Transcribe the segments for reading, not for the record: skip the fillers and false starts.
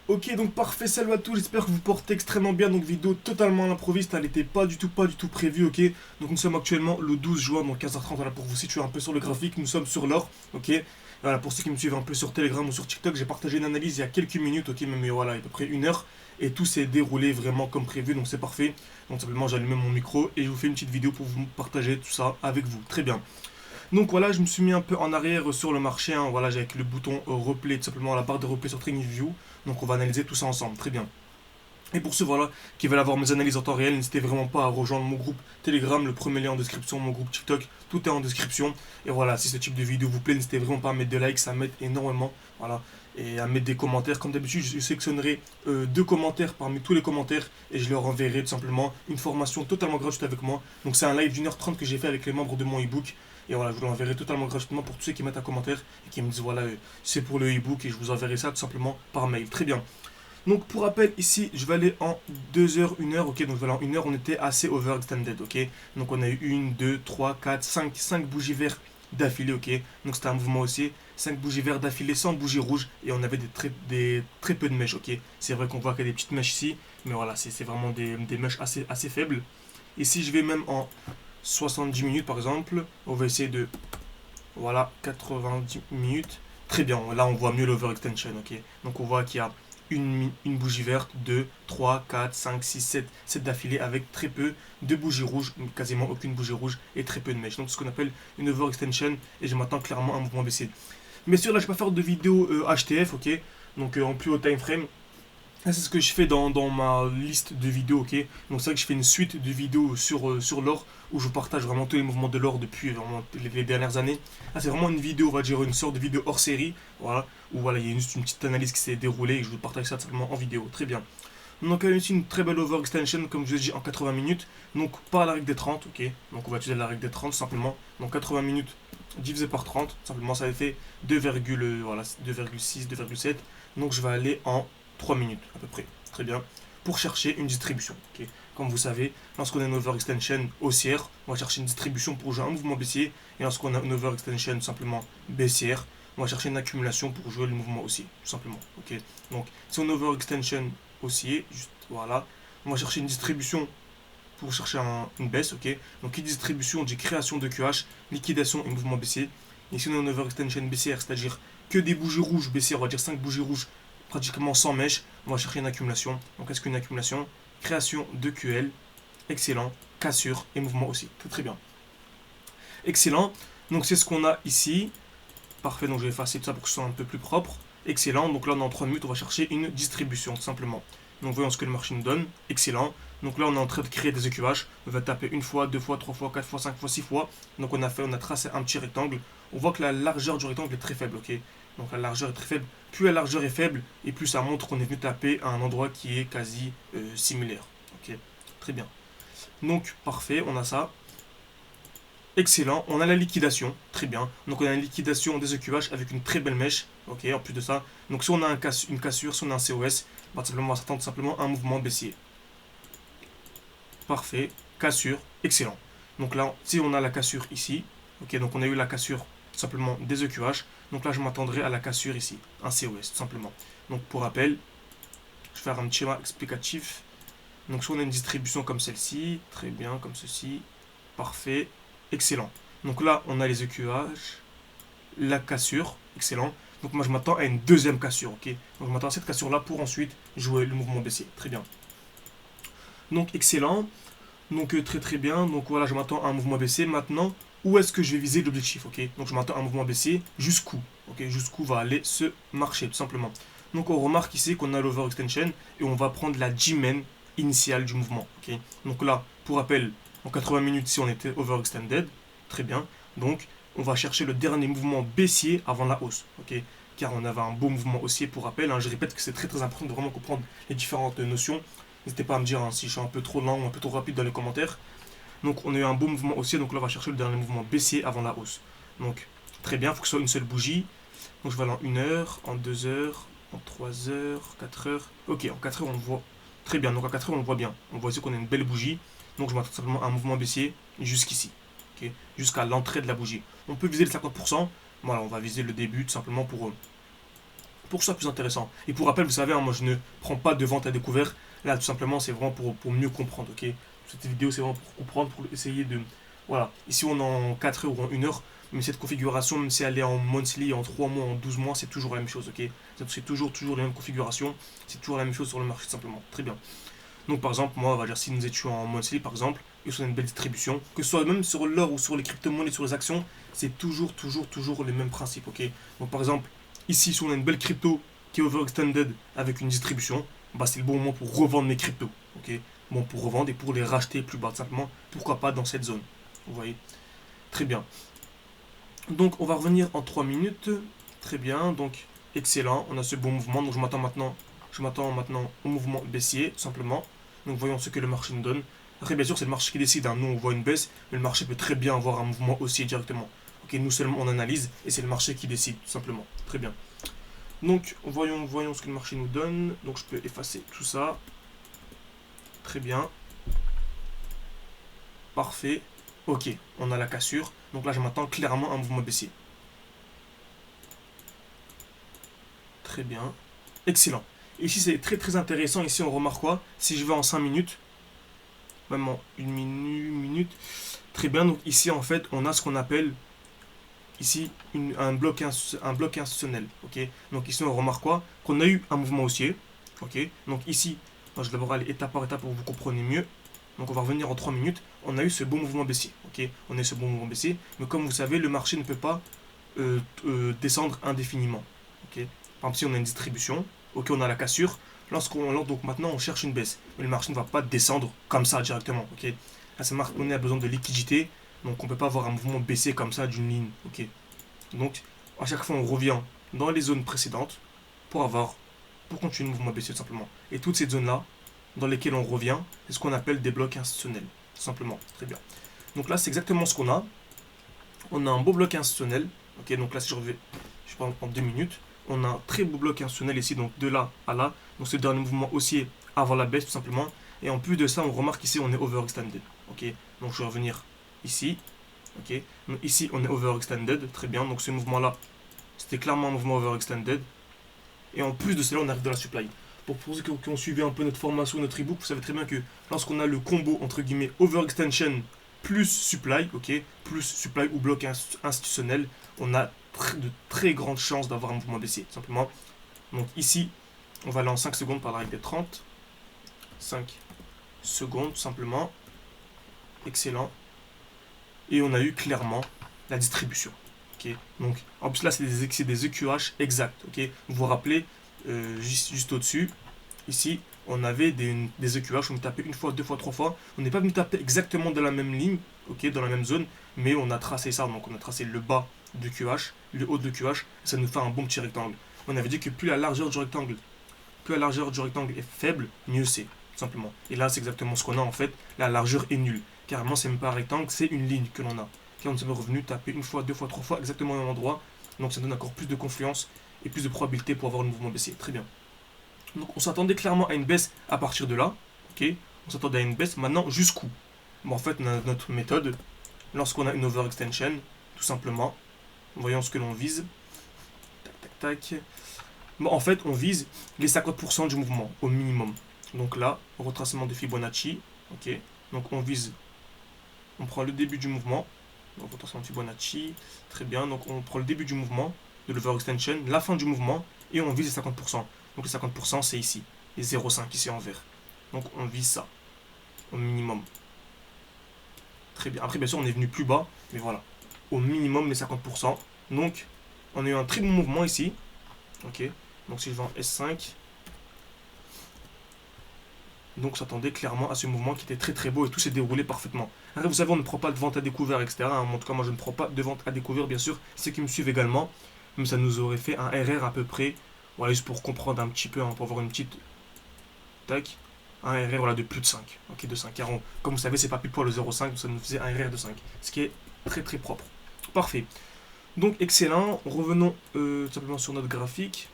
Ok, donc parfait, salut à tous, j'espère que vous portez extrêmement bien. Donc vidéo totalement à l'improviste, elle n'était pas du tout prévue, ok. Donc nous sommes actuellement le 12 juin, donc 15h30, voilà, pour vous situer un peu sur le graphique, nous sommes sur l'or, ok. Voilà, pour ceux qui me suivent un peu sur Telegram ou sur TikTok, j'ai partagé une analyse il y a quelques minutes, ok, même voilà, à peu près une heure, et tout s'est déroulé vraiment comme prévu, donc c'est parfait. Donc simplement j'ai allumé mon micro et je vous fais une petite vidéo pour vous partager tout ça avec vous, très bien. Donc voilà, je me suis mis un peu en arrière sur le marché, hein, voilà, j'ai avec le bouton replay, tout simplement la barre de replay sur TradingView. Donc on va analyser tout ça ensemble, très bien. Et pour ceux voilà, qui veulent avoir mes analyses en temps réel, n'hésitez vraiment pas à rejoindre mon groupe Telegram, le premier lien en description, mon groupe TikTok, tout est en description. Et voilà, si ce type de vidéo vous plaît, n'hésitez vraiment pas à mettre des likes, ça m'aide énormément. Voilà, et à mettre des commentaires. Comme d'habitude, je sélectionnerai deux commentaires parmi tous les commentaires et je leur enverrai tout simplement une formation totalement gratuite avec moi. Donc c'est un live d'1h30 que j'ai fait avec les membres de mon ebook. Et voilà, je vous l'enverrai totalement gratuitement pour tous ceux qui mettent un commentaire et qui me disent voilà, c'est pour le ebook et je vous enverrai ça tout simplement par mail. Très bien. Donc pour rappel, ici, je vais aller en 2 heures, 1 heure, ok, donc je vais aller en 1 heure, on était assez overextended, ok. Donc on a eu 1, 2, 3, 4, 5 bougies vertes d'affilée, ok. Donc c'était un mouvement aussi, 5 bougies vertes d'affilée sans bougie rouge, et on avait des très peu de mèches, ok. C'est vrai qu'on voit qu'il y a des petites mèches ici, mais voilà, c'est vraiment des mèches assez faibles. Ici, je vais même en 70 minutes, par exemple, on va essayer de, voilà, 90 minutes. Très bien, là on voit mieux l'overextension, ok. Donc on voit qu'il y a une bougie verte, 2, 3, 4, 5, 6, 7 d'affilée avec très peu de bougies rouges, quasiment aucune bougie rouge et très peu de mèches. Donc ce qu'on appelle une overextension et je m'attends clairement à un mouvement baissier. Bien sûr, là je ne vais pas faire de vidéo HTF, ok, donc en plus haut time frame. C'est ce que je fais dans ma liste de vidéos, ok. Donc c'est vrai que je fais une suite de vidéos sur l'or où je partage vraiment tous les mouvements de l'or depuis vraiment les dernières années. Là c'est vraiment une vidéo, on va dire une sorte de vidéo hors série, voilà, où voilà, il y a juste une petite analyse qui s'est déroulée et je vous partage ça simplement en vidéo. Très bien. Donc il y a aussi une très belle overextension, comme je vous ai dit, en 80 minutes. Donc pas la règle des 30, ok. Donc on va utiliser la règle des 30 simplement. Donc 80 minutes divisé par 30, simplement ça fait 2, voilà, 2,6, 2,7. Donc je vais aller en 3 minutes à peu près. Très bien. Pour chercher une distribution. Ok. Comme vous savez, lorsqu'on a une overextension haussière, on va chercher une distribution pour jouer un mouvement baissier. Et lorsqu'on a une overextension simplement baissière, on va chercher une accumulation pour jouer le mouvement haussier, tout simplement. Ok. Donc, si on overextension haussier, juste voilà, on va chercher une distribution pour chercher une baisse, ok. Donc, qui distribution dit création de QH, liquidation et mouvement baissier. Et si on a une overextension baissière, c'est-à-dire que des bougies rouges baissières, on va dire 5 bougies rouges pratiquement sans mèche, on va chercher une accumulation. Donc, qu'est-ce qu'une accumulation? Création de QL, excellent, cassure et mouvement aussi. Très très bien. Excellent. Donc, c'est ce qu'on a ici. Parfait, donc je vais effacer tout ça pour que ce soit un peu plus propre. Excellent, donc là dans 3 minutes on va chercher une distribution tout simplement. Donc voyons ce que le marché nous donne. Excellent. Donc là on est en train de créer des écuvages. On va taper une fois, deux fois, trois fois, quatre fois, cinq fois, six fois. Donc on a tracé un petit rectangle. On voit que la largeur du rectangle est très faible, ok. Donc la largeur est très faible. Plus la largeur est faible et plus ça montre qu'on est venu taper à un endroit qui est quasi similaire. Ok, très bien. Donc parfait, on a ça. Excellent, on a la liquidation, très bien. Donc on a une liquidation des EQH avec une très belle mèche, ok, en plus de ça. Donc si on a une cassure, si on a un COS, bah, simplement, on va s'attendre simplement à un mouvement baissier. Parfait, cassure, excellent. Donc là, si on a la cassure ici, ok, donc on a eu la cassure simplement des EQH, donc là je m'attendrai à la cassure ici, un COS tout simplement. Donc pour rappel, je vais faire un schéma explicatif. Donc si on a une distribution comme celle-ci, très bien, comme ceci, parfait, excellent. Donc là, on a les EQH, la cassure, excellent. Donc moi, je m'attends à une deuxième cassure, ok. Donc je m'attends à cette cassure-là pour ensuite jouer le mouvement baissier, très bien. Donc excellent, donc très très bien. Donc voilà, je m'attends à un mouvement baissier. Maintenant, où est-ce que je vais viser l'objectif, ok. Donc je m'attends à un mouvement baissier, jusqu'où, ok. Jusqu'où va aller ce marché, tout simplement. Donc on remarque ici qu'on a l'overextension et on va prendre la G-man initiale du mouvement, ok. Donc là, pour rappel, en 80 minutes, si on était overextended, très bien. Donc on va chercher le dernier mouvement baissier avant la hausse, ok. Car on avait un beau mouvement haussier, pour rappel, hein. Je répète que c'est très très important de vraiment comprendre les différentes notions. N'hésitez pas à me dire hein, si je suis un peu trop lent ou un peu trop rapide dans les commentaires. Donc on a eu un beau mouvement haussier, donc là on va chercher le dernier mouvement baissier avant la hausse. Donc très bien, il faut que ce soit une seule bougie. Donc je vais aller en 1 heure, en 2 heures, en 3 heures, 4 heures. Ok, en 4 heures on le voit très bien. Donc en 4 heures on le voit bien. On voit ici qu'on a une belle bougie. Donc je m'attends simplement à un mouvement baissier jusqu'ici. Okay, jusqu'à l'entrée de la bougie. On peut viser le 50%. Voilà, on va viser le début tout simplement pour que ce soit plus intéressant. Et pour rappel, vous savez, hein, moi je ne prends pas de vente à découvert. Là, tout simplement, c'est vraiment pour mieux comprendre, ok. Cette vidéo, c'est vraiment pour comprendre, pour essayer de... Voilà, ici on est en 4 heures ou en 1 heure, mais cette configuration, même si elle est en monthly, en 3 mois, en 12 mois, c'est toujours la même chose, ok. C'est toujours les mêmes configurations, c'est toujours la même chose sur le marché, tout simplement. Très bien. Donc par exemple, moi, on va dire si nous étions en monthly, par exemple, et sur une belle distribution, que ce soit même sur l'or ou sur les crypto-monnaies, sur les actions, c'est toujours les mêmes principes, ok. Donc par exemple, ici, si on a une belle crypto qui est overextended avec une distribution, bah c'est le bon moment pour revendre mes cryptos, ok. Bon, pour revendre et pour les racheter plus bas, simplement, pourquoi pas dans cette zone, vous voyez. Très bien. Donc on va revenir en 3 minutes, très bien, donc excellent, on a ce bon mouvement, donc je m'attends maintenant au mouvement baissier, tout simplement. Donc voyons ce que le marché nous donne. Après, bien sûr, c'est le marché qui décide, hein. Nous on voit une baisse, mais le marché peut très bien avoir un mouvement haussier directement. Ok, nous seulement on analyse, et c'est le marché qui décide, tout simplement. Très bien. Donc voyons ce que le marché nous donne. Donc je peux effacer tout ça. Très bien. Parfait. Ok, on a la cassure. Donc là, je m'attends clairement à un mouvement baissier. Très bien. Excellent. Et ici, c'est très intéressant. Ici, on remarque quoi? Si je vais en 5 minutes, même en 1 minute. Très bien. Donc ici, en fait, on a ce qu'on appelle ici un bloc institutionnel. Ok. Donc ici, on remarque quoi? Qu'on a eu un mouvement haussier. Ok. Donc ici, moi, je vais d'abord aller étape par étape pour que vous compreniez mieux. Donc on va revenir en 3 minutes. On a eu ce bon mouvement baissier. Ok. On a eu ce bon mouvement baissier. Mais comme vous savez, le marché ne peut pas descendre indéfiniment. Ok. Par exemple, si on a une distribution, ok, on a la cassure. Donc maintenant, on cherche une baisse. Mais le marché ne va pas descendre comme ça directement. Ok. Là, cette marque monnaie a besoin de liquidité. Donc on ne peut pas avoir un mouvement baissier comme ça d'une ligne. Ok. Donc à chaque fois, on revient dans les zones précédentes pour continuer le mouvement baissier tout simplement. Et toutes ces zones-là, dans lesquelles on revient, c'est ce qu'on appelle des blocs institutionnels. Tout simplement. Très bien. Donc là, c'est exactement ce qu'on a. On a un beau bloc institutionnel. Ok, donc là, si je prends en 2 minutes, on a un très beau bloc institutionnel ici, donc de là à là. Donc ce dernier mouvement haussier avant la baisse, tout simplement. Et en plus de ça, on remarque ici, on est overextended. Ok, donc je vais revenir ici. Ok, donc ici, on est overextended. Très bien, donc ce mouvement-là, c'était clairement un mouvement overextended. Et en plus de cela, on arrive dans la supply. Pour ceux qui ont suivi un peu notre formation, notre ebook, vous savez très bien que lorsqu'on a le combo entre guillemets overextension plus supply, ok, plus supply ou bloc institutionnel, on a de très grandes chances d'avoir un mouvement baissier, simplement. Donc ici, on va aller en 5 secondes par la règle des 30. 5 secondes, tout simplement. Excellent. Et on a eu clairement la distribution. Okay. Donc, en plus là, c'est des EQH exacts. Okay. Vous vous rappelez, juste au-dessus, ici, on avait des EQH, on tapait une fois, deux fois, trois fois. On n'est pas venu taper exactement dans la même ligne, okay, dans la même zone, mais on a tracé ça. Donc, on a tracé le bas de QH, le haut de QH, ça nous fait un bon petit rectangle. On avait dit que plus la largeur du rectangle est faible, mieux c'est, tout simplement. Et là, c'est exactement ce qu'on a en fait. La largeur est nulle. Carrément, c'est même pas un rectangle, c'est une ligne que l'on a. Car on est revenu taper une fois, deux fois, trois fois, exactement au même endroit. Donc ça donne encore plus de confiance et plus de probabilité pour avoir un mouvement baissier. Très bien. Donc on s'attendait clairement à une baisse à partir de là. Ok. On s'attendait à une baisse. Maintenant, jusqu'où? Bon, en fait, on a notre méthode. Lorsqu'on a une overextension, tout simplement, voyons ce que l'on vise. Tac, tac, tac. Bon, en fait, on vise les 50% du mouvement au minimum. Donc là, retracement de Fibonacci. Ok. Donc on prend le début du mouvement. Donc retracement de Fibonacci. Très bien. Donc on prend le début du mouvement, de l'overextension, la fin du mouvement, et on vise les 50%. Donc les 50%, c'est ici. Les 0,5 ici en vert. Donc on vise ça. Au minimum. Très bien. Après, bien sûr, on est venu plus bas. Mais voilà. Au minimum, les 50%. Donc, on a eu un très bon mouvement ici. Ok. Donc si je vais en S5. Donc on s'attendait clairement à ce mouvement qui était très beau et tout s'est déroulé parfaitement. Après, vous savez, on ne prend pas de vente à découvert, etc. En tout cas, moi je ne prends pas de vente à découvert, bien sûr. Ceux qui me suivent également. Mais ça nous aurait fait un RR à peu près. Voilà, juste pour comprendre un petit peu, hein, pour avoir une petite. Tac. Un RR voilà, de plus de 5. Ok, de 5. Car comme vous savez, c'est pas pile poil le 0,5, donc ça nous faisait un RR de 5. Ce qui est très propre. Parfait. Donc excellent. Revenons simplement sur notre graphique.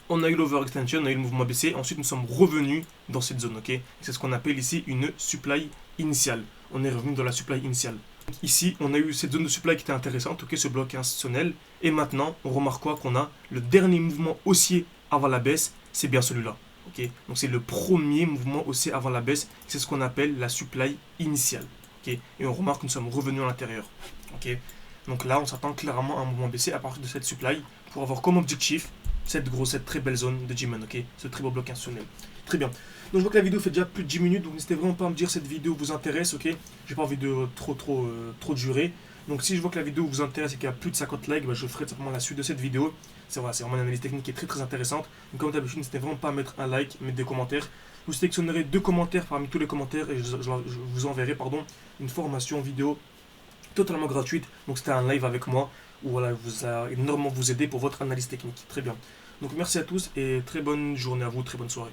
On a eu l'overextension, on a eu le mouvement baissier, ensuite nous sommes revenus dans cette zone, ok. C'est ce qu'on appelle ici une supply initiale. On est revenu dans la supply initiale. Ici, on a eu cette zone de supply qui était intéressante, ok, ce bloc institutionnel. Et maintenant, on remarque quoi? Qu'on a le dernier mouvement haussier avant la baisse, c'est bien celui-là. Ok, donc c'est le premier mouvement haussier avant la baisse, c'est ce qu'on appelle la supply initiale. Ok, et on remarque que nous sommes revenus à l'intérieur. Ok, donc là, on s'attend clairement à un mouvement baissier à partir de cette supply pour avoir comme objectif cette très belle zone de G-Man, ok, ce très beau bloc institutionnel. Très bien. Donc je vois que la vidéo fait déjà plus de 10 minutes, donc n'hésitez vraiment pas à me dire si cette vidéo vous intéresse, ok. J'ai pas envie de trop durer. Donc si je vois que la vidéo vous intéresse et qu'il y a plus de 50 likes, bah, je ferai simplement la suite de cette vidéo. C'est vraiment une analyse technique qui est très intéressante. Donc comme d'habitude, n'hésitez vraiment pas à mettre un like, mettre des commentaires. Vous sélectionnerez 2 commentaires parmi tous les commentaires et je vous enverrai une formation vidéo totalement gratuite. Donc c'était un live avec moi où voilà, vous a énormément vous aider pour votre analyse technique. Très bien. Donc merci à tous et très bonne journée à vous, très bonne soirée.